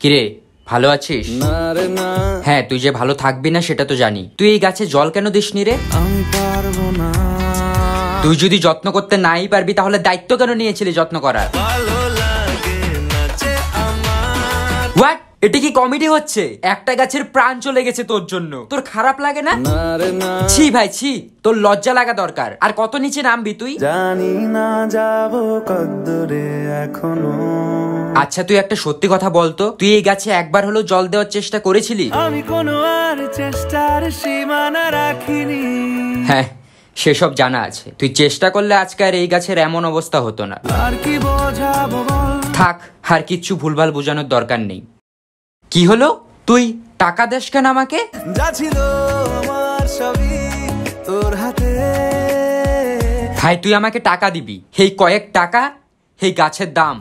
কিরে ভালো আছিস? হ্যাঁ, তুই যে ভালো থাকবি না সেটা তো জানি। তুই এই গাছে জল কেন দিসনি রে? আমি পারবো না। তুই যদি যত্ন করতে নাই পারবি তাহলে দায়িত্ব কেন নিয়েছিলি যত্ন করার? হোয়াট? এটা কি কমেডি হচ্ছে? একটা গাছের প্রাণ চলে গেছে তোর জন্য, তোর খারাপ লাগে না? ছি ভাই ছি, তোর লজ্জা লাগা দরকার। আর কত নিচে নামবি তুই? জানি না যাবো কদ্দূরে এখনো। আচ্ছা তুই একটা সত্যি কথা বলতো, তুই এই গাছে একবার হলেও জল দেওয়ার চেষ্টা করেছিলি? আমি কোনো আর চেষ্টার সীমানা রাখিনি। হ্যাঁ, সেসব জানা আছে। তুই চেষ্টা করলে আজকে আর এই গাছের এমন অবস্থা হতো না। আর কি বোঝাবো বল? থাক, আর কিচ্ছু ভুলভাল বোঝানোর দরকার নেই। কি হলো? তুই টাকা দেস কেন আমাকে? যা ছিল আমার সবই তোর হাতে। ভাই তুই আমাকে টাকা দিবি, এই কয়েক টাকা এই গাছের দাম।